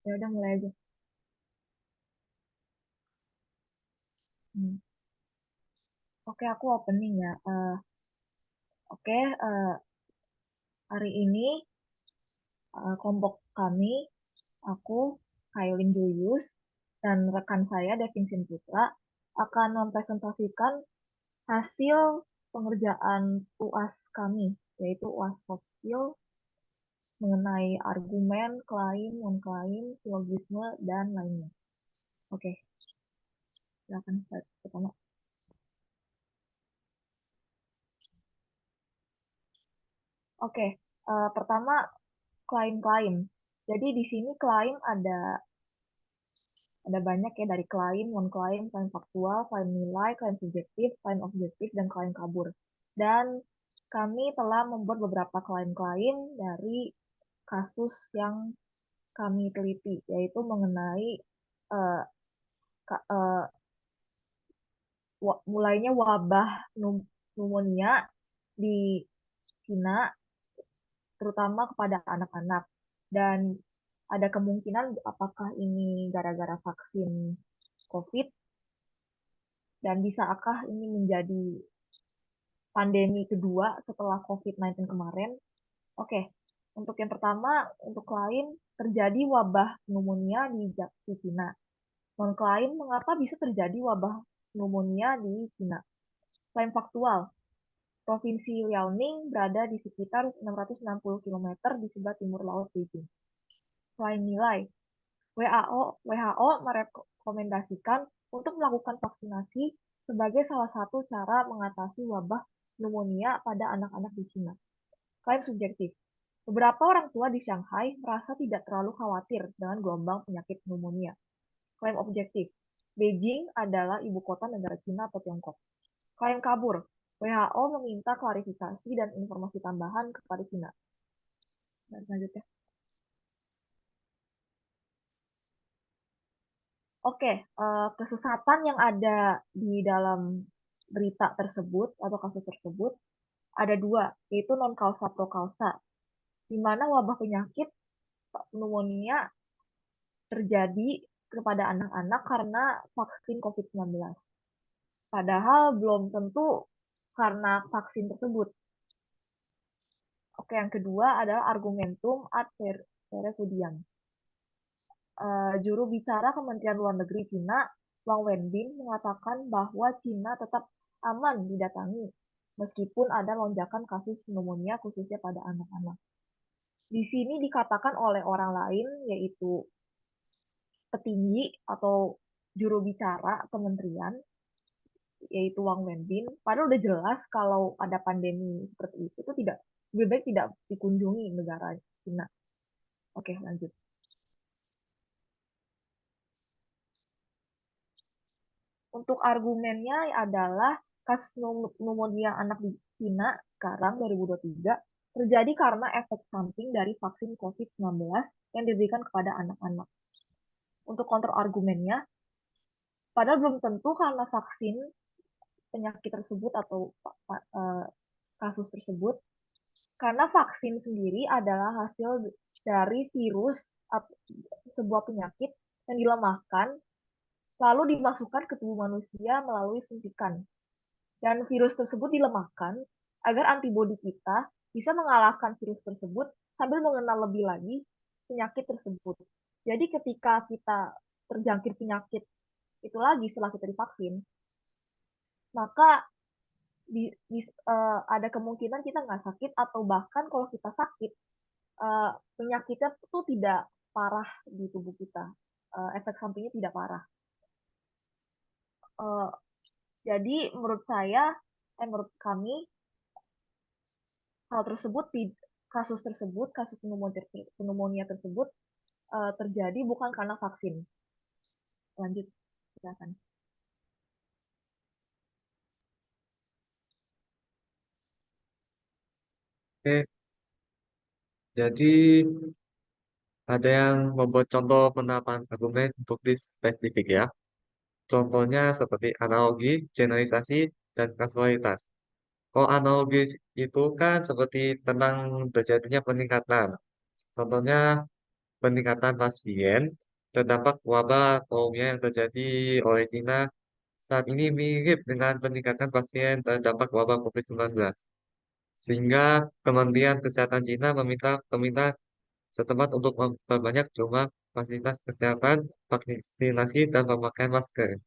Ya udah mulai aja. Hmm. Oke, aku opening ya. Oke, hari ini kelompok kami, aku, Kailin Julius, dan rekan saya, Devin Putra, akan mempresentasikan hasil pengerjaan UAS kami, yaitu UAS Soft Skill mengenai argumen, klaim, non-klaim, silogisme, dan lainnya. Oke, silakan start pertama. Oke, pertama klaim-klaim. Jadi di sini klaim ada banyak ya dari klaim, non-klaim, klaim faktual, klaim nilai, klaim subjektif, klaim objektif, dan klaim kabur. Dan kami telah membuat beberapa klaim-klaim dari kasus yang kami teliti, yaitu mengenai uh, mulainya wabah pneumonia di Cina, terutama kepada anak-anak. Dan ada kemungkinan apakah ini gara-gara vaksin COVID, dan bisakah ini menjadi pandemi kedua setelah COVID-19 kemarin. Oke, untuk yang pertama, untuk klaim terjadi wabah pneumonia di Cina. Non-klaim, mengapa bisa terjadi wabah pneumonia di Cina? Klaim faktual, Provinsi Liaoning berada di sekitar 660 km di sebelah timur laut Beijing. Klaim nilai, WHO merekomendasikan untuk melakukan vaksinasi sebagai salah satu cara mengatasi wabah pneumonia pada anak-anak di Cina. Klaim subjektif, beberapa orang tua di Shanghai merasa tidak terlalu khawatir dengan gelombang penyakit pneumonia. Klaim objektif, Beijing adalah ibu kota negara Cina atau Tiongkok. Klaim kabur, WHO meminta klarifikasi dan informasi tambahan kepada Cina. Dan selanjutnya. Oke, kesesatan yang ada di dalam berita tersebut atau kasus tersebut ada dua, yaitu non kausa pro kausa, di mana wabah penyakit pneumonia terjadi kepada anak-anak karena vaksin COVID-19. Padahal belum tentu karena vaksin tersebut. Oke, yang kedua adalah argumentum ad refudium. Juru bicara Kementerian Luar Negeri Cina, Wang Wenbin, mengatakan bahwa Cina tetap aman didatangi meskipun ada lonjakan kasus pneumonia khususnya pada anak-anak. Di sini dikatakan oleh orang lain, yaitu petinggi atau juru bicara kementerian, yaitu Wang Wenbin, padahal udah jelas kalau ada pandemi seperti itu tidak lebih baik tidak dikunjungi negara Cina. Oke, lanjut. Untuk argumennya adalah kasus pneumonia anak di Cina sekarang 2023 terjadi karena efek samping dari vaksin COVID-19 yang diberikan kepada anak-anak. Untuk counter argumennya, padahal belum tentu karena vaksin penyakit tersebut atau kasus tersebut, karena vaksin sendiri adalah hasil dari virus atau sebuah penyakit yang dilemahkan lalu dimasukkan ke tubuh manusia melalui suntikan. Dan virus tersebut dilemahkan agar antibodi kita bisa mengalahkan virus tersebut sambil mengenal lebih lagi penyakit tersebut. Jadi ketika kita terjangkit penyakit itu lagi setelah kita divaksin, maka ada kemungkinan kita nggak sakit atau bahkan kalau kita sakit, penyakitnya itu tidak parah di tubuh kita. Efek sampingnya tidak parah. Uh, jadi menurut saya, menurut kami, hal tersebut kasus tersebut, kasus pneumonia tersebut terjadi bukan karena vaksin. Lanjut, silakan. Oke, jadi ada yang membuat contoh penerapan argumen untuk this spesifik ya. Contohnya seperti analogi, generalisasi, dan kasualitas. Kalau analogi itu kan seperti tentang terjadinya peningkatan. Contohnya peningkatan pasien terdampak wabah pneumonia yang terjadi oleh Cina saat ini mirip dengan peningkatan pasien terdampak wabah COVID-19. Sehingga Kementerian Kesehatan Cina meminta pemerintah setempat untuk memperbanyak jumlah fasilitas kesehatan, vaksinasi, dan pemakaian masker.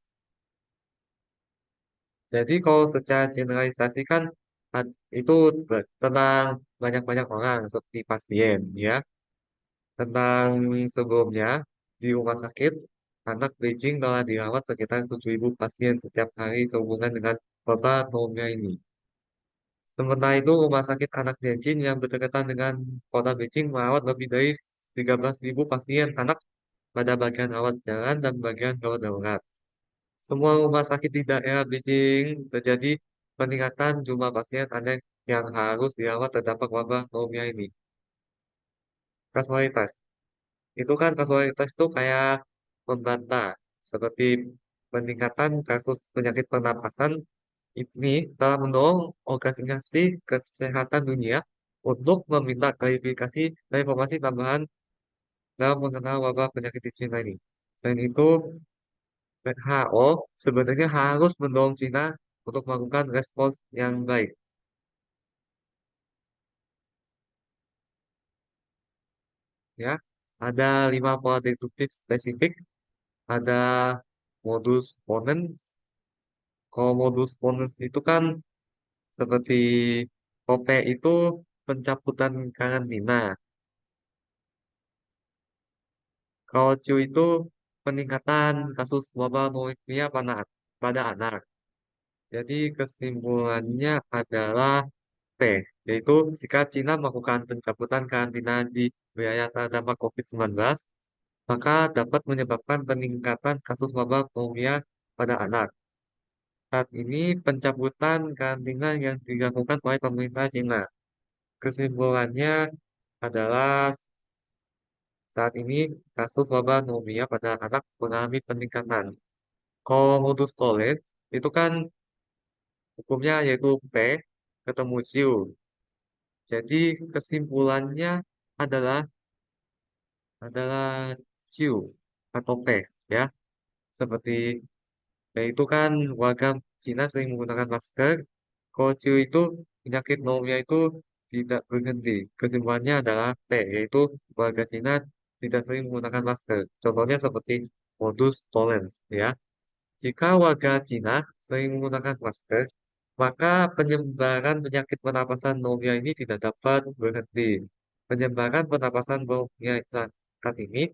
Jadi kalau secara generalisasi kan itu tentang banyak-banyak orang seperti pasien, ya. Tentang sebelumnya, di rumah sakit, anak Beijing telah dirawat sekitar 7.000 pasien setiap hari sehubungan dengan wabah pneumonia ini. Sementara itu, rumah sakit anak Tianjin yang berdekatan dengan kota Beijing merawat lebih dari 13.000 pasien anak pada bagian rawat jalan dan bagian gawat darurat. Semua rumah sakit di daerah Beijing terjadi peningkatan jumlah pasien anak yang harus dirawat terdampak wabah pneumonia ini. Kasualitas. Itu kan kasualitas itu kayak membantah seperti peningkatan kasus penyakit pernapasan ini telah mendorong Organisasi Kesehatan Dunia untuk meminta klarifikasi dan informasi tambahan dalam mengenal wabah penyakit di Cina ini. Selain itu, WHO sebenarnya harus mendorong Cina untuk melakukan respons yang baik. Ya, ada 5 pola deduktif spesifik, ada modus ponens. Kalau modus ponens itu kan seperti OP itu pencabutan karantina. Kalau Q itu peningkatan kasus wabah pneumonia pada anak. Jadi kesimpulannya adalah P, yaitu jika Cina melakukan pencabutan karantina di wilayah terdampak COVID-19, maka dapat menyebabkan peningkatan kasus wabah pneumonia pada anak. Saat ini pencabutan karantina yang dilakukan oleh pemerintah Cina. Kesimpulannya adalah saat ini kasus wabah pneumonia pada anak mengalami peningkatan. Kalau modus tollens itu kan hukumnya yaitu P ketemu Q. Jadi kesimpulannya adalah adalah Q atau P, ya. Seperti yaitu kan warga Cina sering menggunakan masker. Kalau Q itu penyakit pneumonia itu tidak berhenti. Kesimpulannya adalah P, yaitu warga Cina tidak sering menggunakan masker. Contohnya seperti modus tollens, ya. Jika warga Cina sering menggunakan masker, maka penyebaran penyakit pernapasan pneumonia ini tidak dapat berhenti. Penyebaran pernapasan pneumonia saat ini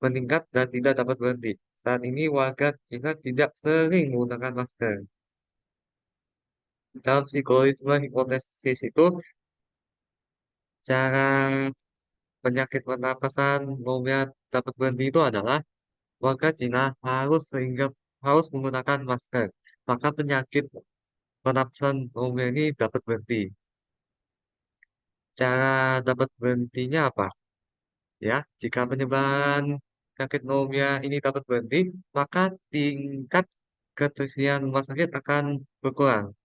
meningkat dan tidak dapat berhenti. Saat ini warga Cina tidak sering menggunakan masker. Dalam psikologisme hipotesis itu, cara penyakit pernapasan pneumonia dapat berhenti itu adalah warga Cina harus menggunakan masker. Maka penyakit pernapasan pneumonia ini dapat berhenti. Cara dapat berhentinya apa? Ya, jika penyebaran penyakit pneumonia ini dapat berhenti, maka tingkat keterisian rumah sakit akan berkurang.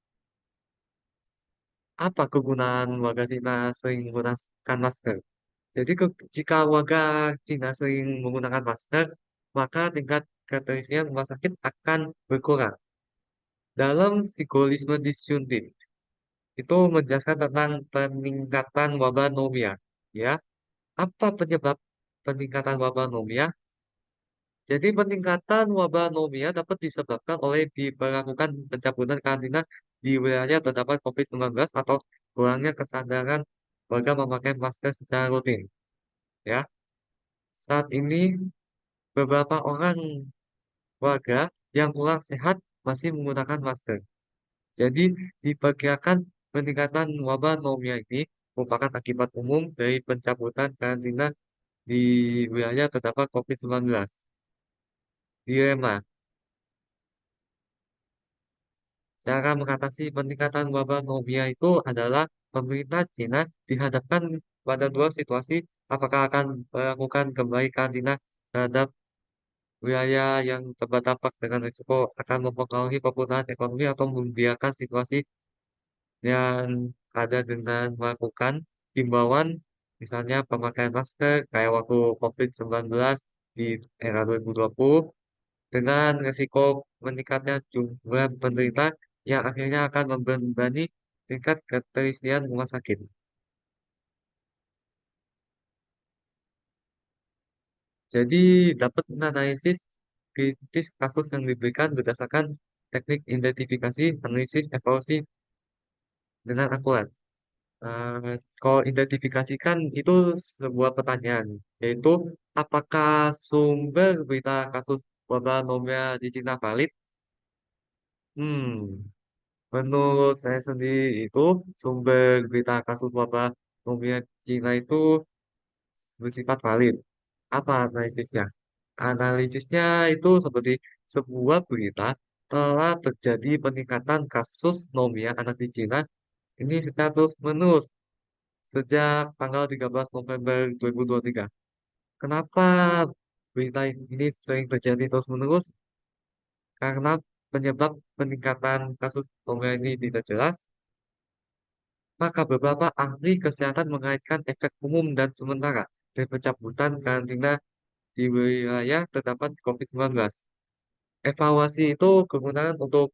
Apa kegunaan warga Cina sering menggunakan masker? Jadi jika warga Cina sering menggunakan masker, maka tingkat keterisian rumah sakit akan berkurang. Dalam psikologisme disjuntif, itu menjelaskan tentang peningkatan wabah pneumonia. Ya, apa penyebab peningkatan wabah pneumonia? Jadi peningkatan wabah pneumonia dapat disebabkan oleh diberlakukan pencabutan karantina di wilayah terdapat COVID-19 atau kurangnya kesadaran warga memakai masker secara rutin. Ya, saat ini beberapa orang warga yang kurang sehat masih menggunakan masker. Jadi diperkirakan peningkatan wabah pneumonia ini merupakan akibat umum dari pencabutan karantina di wilayah terdapat COVID-19. Dilema. Cara mengatasi peningkatan wabah pneumonia itu adalah pemerintah Cina dihadapkan pada dua situasi, apakah akan melakukan kembali karantina terhadap wilayah yang terdampak dengan risiko akan mempengaruhi perputaran ekonomi atau membiarkan situasi yang ada dengan melakukan himbauan Misalnya pemakaian masker kayak waktu COVID-19 di era 2020 dengan risiko meningkatnya jumlah penderita yang akhirnya akan membebani tingkat keterisian rumah sakit. Jadi dapat menganalisis kritis kasus yang diberikan berdasarkan teknik identifikasi, analisis, evaluasi dengan akurat. Kalau identifikasikan itu sebuah pertanyaan, yaitu apakah sumber berita kasus wabah Nomea di Cina valid? Hmm, menurut saya sendiri itu sumber berita kasus wabah Nomea Cina itu bersifat valid. Apa analisisnya? Analisisnya itu seperti sebuah berita telah terjadi peningkatan kasus nomia anak di Cina ini secara terus-menerus sejak tanggal 13 November 2023. Kenapa berita ini sering terjadi terus-menerus? Karena penyebab peningkatan kasus nomia ini tidak jelas, maka beberapa ahli kesehatan mengaitkan efek umum dan sementara dari pencabutan karantina di wilayah terdapat COVID-19. Evaluasi itu kegunaan untuk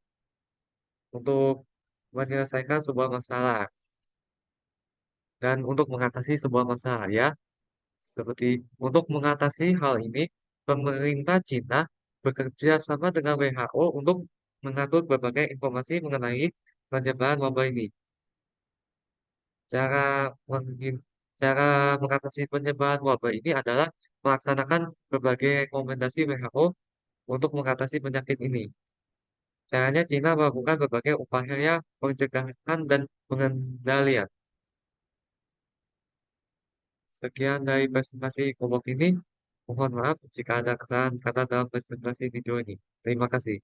menyelesaikan sebuah masalah dan untuk mengatasi sebuah masalah ya. Seperti untuk mengatasi hal ini, pemerintah Cina bekerja sama dengan WHO untuk mengatur berbagai informasi mengenai penyebaran wabah ini. Cara menghin- Cara mengatasi penyebaran wabah ini adalah melaksanakan berbagai rekomendasi WHO untuk mengatasi penyakit ini. Caranya Cina melakukan berbagai upaya pencegahan dan pengendalian. Sekian dari presentasi kelompok ini. Mohon maaf jika ada kesalahan kata dalam presentasi video ini. Terima kasih.